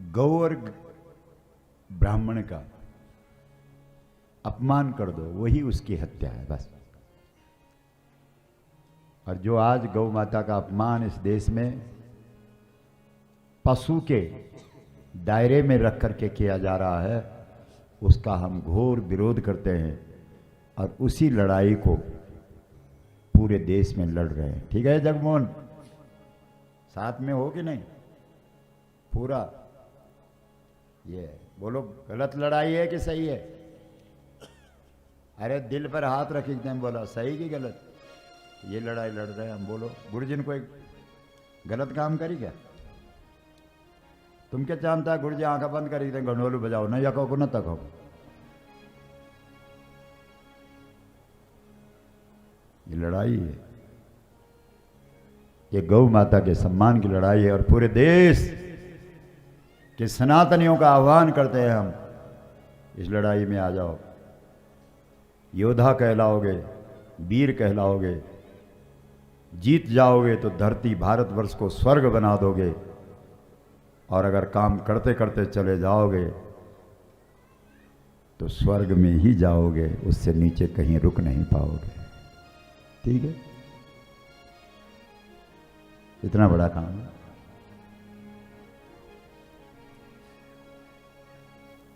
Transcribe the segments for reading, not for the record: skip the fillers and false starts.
गौ और ब्राह्मण का अपमान कर दो, वही उसकी हत्या है बस। और जो आज गौ माता का अपमान इस देश में पशु के दायरे में रख करके किया जा रहा है, उसका हम घोर विरोध करते हैं और उसी लड़ाई को पूरे देश में लड़ रहे हैं। ठीक है जगमोहन, साथ में हो कि नहीं? पूरा ये बोलो, गलत लड़ाई है कि सही है? अरे दिल पर हाथ रख एकदम बोला, सही कि गलत? ये लड़ाई लड़ रहे हैं हम। बोलो, गुरुजी कोई गलत काम करी क्या? तुम क्या जानता है? गुरुजी आंखें बंद करी थे, घंटोलू बजाओ ना, या कहो न तक हो। ये लड़ाई है, ये गौ माता के सम्मान की लड़ाई है। और पूरे देश के सनातनियों का आह्वान करते हैं हम, इस लड़ाई में आ जाओ। योद्धा कहलाओगे, वीर कहलाओगे, जीत जाओगे तो धरती भारतवर्ष को स्वर्ग बना दोगे। और अगर काम करते करते चले जाओगे तो स्वर्ग में ही जाओगे, उससे नीचे कहीं रुक नहीं पाओगे। ठीक है, इतना बड़ा काम है।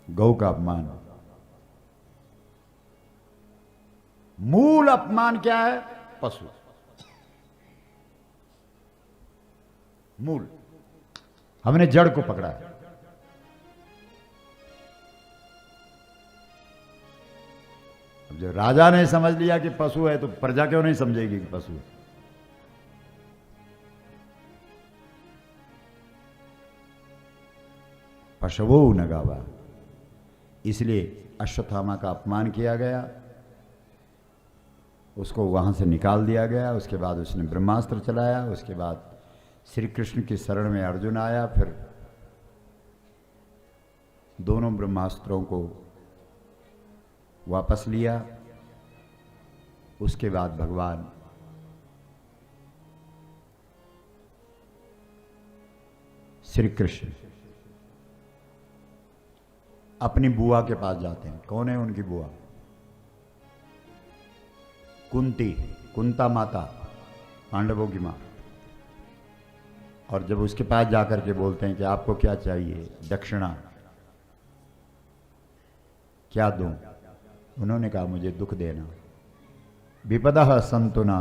गौ का अपमान, मूल अपमान क्या है? पशु। मूल, हमने जड़ को पकड़ा है। अब जो राजा ने समझ लिया कि पशु है, तो प्रजा क्यों नहीं समझेगी कि पशु है? पशवो न गावा, इसलिए अश्वत्थामा का अपमान किया गया, उसको वहां से निकाल दिया गया। उसके बाद उसने ब्रह्मास्त्र चलाया, उसके बाद श्री कृष्ण की शरण में अर्जुन आया, फिर दोनों ब्रह्मास्त्रों को वापस लिया। उसके बाद भगवान श्री कृष्ण अपनी बुआ के पास जाते हैं। कौन है उनकी बुआ? कुंती, कुंता माता, पांडवों की मां। और जब उसके पास जाकर के बोलते हैं कि आपको क्या चाहिए, दक्षिणा क्या दूं? उन्होंने कहा मुझे दुख देना। विपदा संतुना,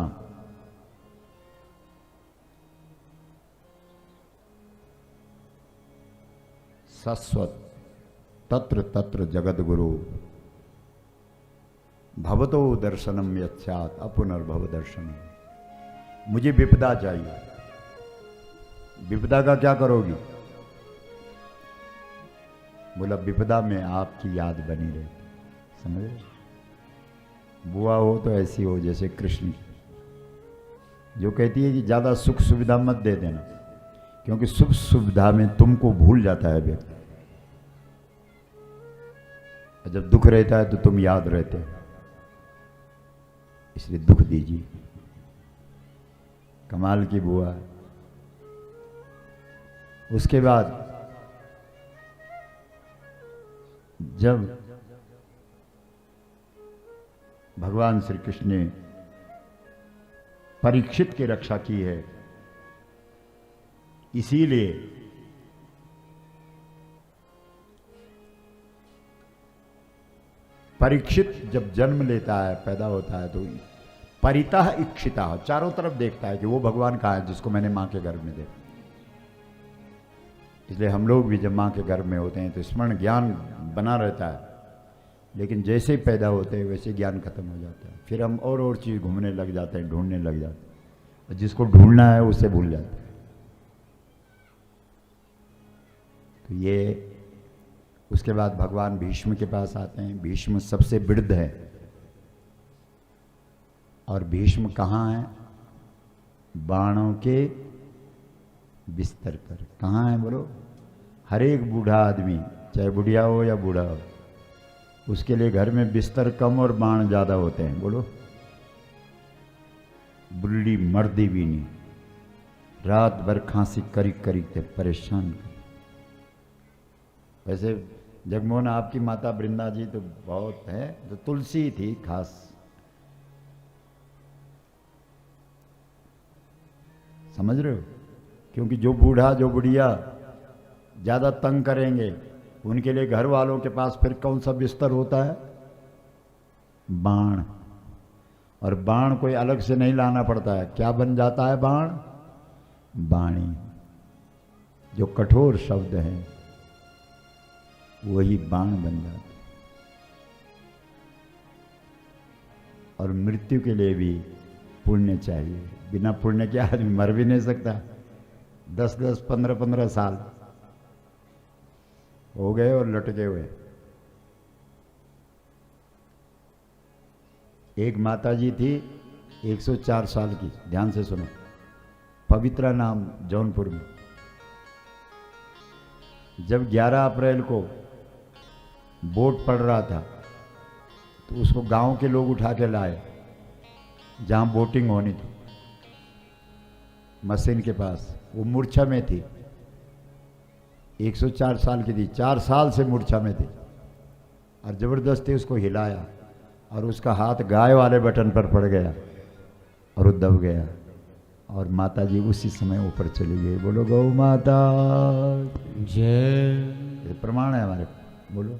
सस्वत तत्र तत्र जगद गुरु, भवतो दर्शनम यच्छात अपुनर्भव दर्शन। मुझे विपदा चाहिए। विपदा का क्या करोगी? बोला विपदा में आपकी याद बनी रहे। समझे? बुआ हो तो ऐसी हो जैसे कृष्ण की, जो कहती है कि ज्यादा सुख सुविधा मत दे देना, क्योंकि सुख सुविधा में तुमको भूल जाता है व्यक्ति। जब दुख रहता है तो तुम याद रहते हो, इसलिए दुख दीजिए। कमाल की बुआ है। उसके बाद जब भगवान श्री कृष्ण ने परीक्षित की रक्षा की है, इसीलिए परीक्षित जब जन्म लेता है, पैदा होता है, तो परितः इक्षिता, चारों तरफ देखता है कि वो भगवान कहाँ है जिसको मैंने मां के गर्भ में देखा। इसलिए हम लोग भी जब मां के गर्भ में होते हैं तो स्मरण ज्ञान बना रहता है, लेकिन जैसे ही पैदा होते हैं वैसे ज्ञान खत्म हो जाता है। फिर हम और चीज़ घूमने लग जाते हैं, ढूंढने लग जाते हैं, और जिसको ढूंढना है उसे भूल जाते हैं। तो ये उसके बाद भगवान भीष्म के पास आते हैं। भीष्म सबसे वृद्ध है, और भीष्म कहाँ है? बाणों के बिस्तर पर। कहाँ है बोलो? हर एक बूढ़ा आदमी, चाहे बुढ़िया हो या बूढ़ा हो, उसके लिए घर में बिस्तर कम और बाण ज्यादा होते हैं। बोलो, बुढ़ी मर्दी भी नहीं, रात भर खांसी करी करी के परेशान। वैसे जगमोहन आपकी माता वृंदा जी तो बहुत है, तो तुलसी थी खास। समझ रहे हो? क्योंकि जो बूढ़ा जो बुढ़िया ज़्यादा तंग करेंगे उनके लिए घर वालों के पास फिर कौन सा बिस्तर होता है? बाण। और बाण कोई अलग से नहीं लाना पड़ता है। क्या बन जाता है बाण? बाणी। जो कठोर शब्द हैं वही बाण बन जाते। और मृत्यु के लिए भी पुण्य चाहिए। बिना पुण्य के आदमी मर भी नहीं सकता। 10-10, 15-15 साल हो गए और लटके हुए। एक माता जी थी 104 साल की, ध्यान से सुनो, पवित्रा नाम, जौनपुर में। जब 11 अप्रैल को वोट पड़ रहा था तो उसको गांव के लोग उठा के लाए जहां वोटिंग होनी थी, मशीन के पास। वो मूर्छा में थी, 104 साल की थी, 4 साल से मूर्छा में थी। और जबरदस्ती उसको हिलाया और उसका हाथ गाय वाले बटन पर पड़ गया और वो दब गया। और माता जी उसी समय ऊपर चली गई। बोलो गौ माता जय। ये प्रमाण है हमारे। बोलो।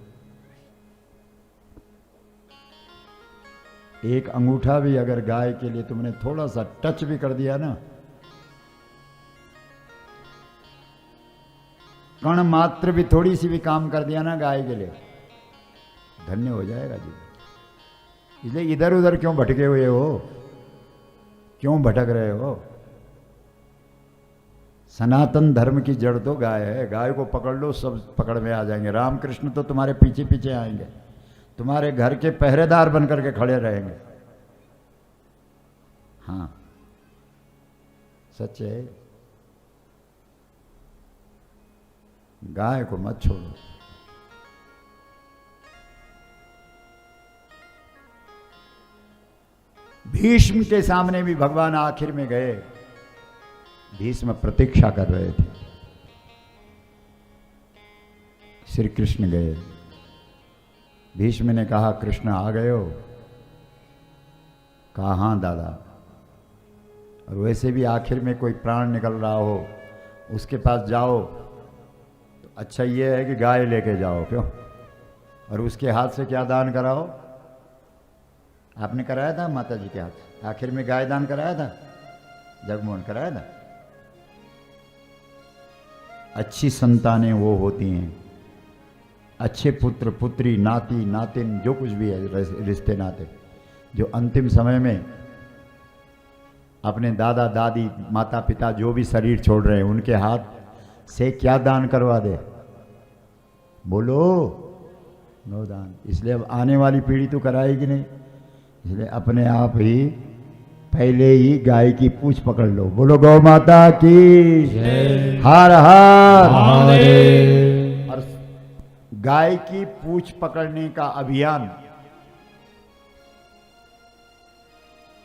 एक अंगूठा भी अगर गाय के लिए तुमने थोड़ा सा टच भी कर दिया ना, कण मात्र भी थोड़ी सी भी काम कर दिया ना गाय के लिए, धन्य हो जाएगा जी। इसलिए इधर उधर क्यों भटके हुए हो? क्यों भटक रहे हो? सनातन धर्म की जड़ तो गाय है। गाय को पकड़ लो, सब पकड़ में आ जाएंगे। रामकृष्ण तो तुम्हारे पीछे पीछे आएंगे, तुम्हारे घर के पहरेदार बनकर के खड़े रहेंगे। हाँ, सच है। गाय को मत छोड़ो। भीष्म के सामने भी भगवान आखिर में गए। भीष्म प्रतीक्षा कर रहे थे, श्री कृष्ण गए। भीष्म ने कहा, कृष्ण आ गए हो? कहा, हाँ दादा। और वैसे भी आखिर में कोई प्राण निकल रहा हो उसके पास जाओ तो अच्छा ये है कि गाय लेके जाओ। क्यों? और उसके हाथ से क्या दान कराओ? आपने कराया था माता जी के हाथ से? आखिर में गाय दान कराया था? जगमोहन कराया था। अच्छी संतानें वो होती हैं, अच्छे पुत्र पुत्री, नाती नातिन, जो कुछ भी है रिश्ते नाते, जो अंतिम समय में अपने दादा दादी माता पिता जो भी शरीर छोड़ रहे हैं उनके हाथ से क्या दान करवा दे? बोलो। नो दान। इसलिए अब आने वाली पीढ़ी तो कराएगी नहीं, इसलिए अपने आप ही पहले ही गाय की पूंछ पकड़ लो। बोलो गौ माता की हर हर। और गाय की पूंछ पकड़ने का अभियान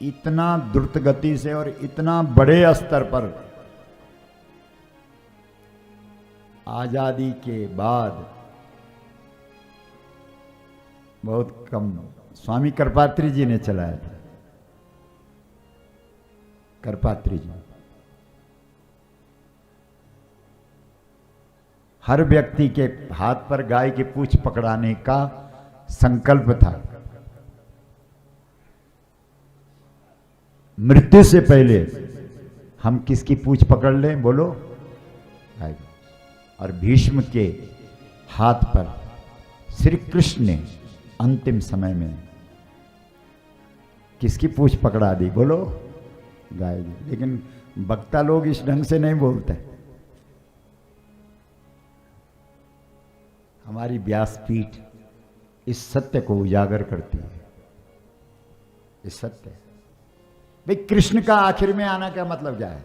इतना द्रुत गति से और इतना बड़े स्तर पर आजादी के बाद बहुत कम स्वामी करपात्री जी ने चलाया था। करपात्री जी। हर व्यक्ति के हाथ पर गाय की पूंछ पकड़ाने का संकल्प था। मृत्यु से पहले हम किसकी पूंछ पकड़ लें? बोलो, गाय। और भीष्म के हाथ पर श्री कृष्ण ने अंतिम समय में किसकी पूंछ पकड़ा दी? बोलो, गाय जी। लेकिन वक्ता लोग इस ढंग से नहीं बोलते। हमारी व्यासपीठ इस सत्य को उजागर करती है। इस सत्य, भाई कृष्ण का आखिर में आना क्या मतलब क्या है?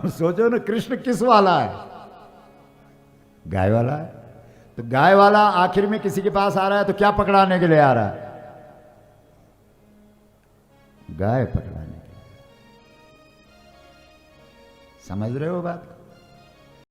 सोचो ना, कृष्ण किस वाला है? गाय वाला है। तो गाय वाला आखिर में किसी के पास आ रहा है तो क्या पकड़ाने के लिए आ रहा है? गाय पकड़ाने के लिए। समझ रहे हो बात?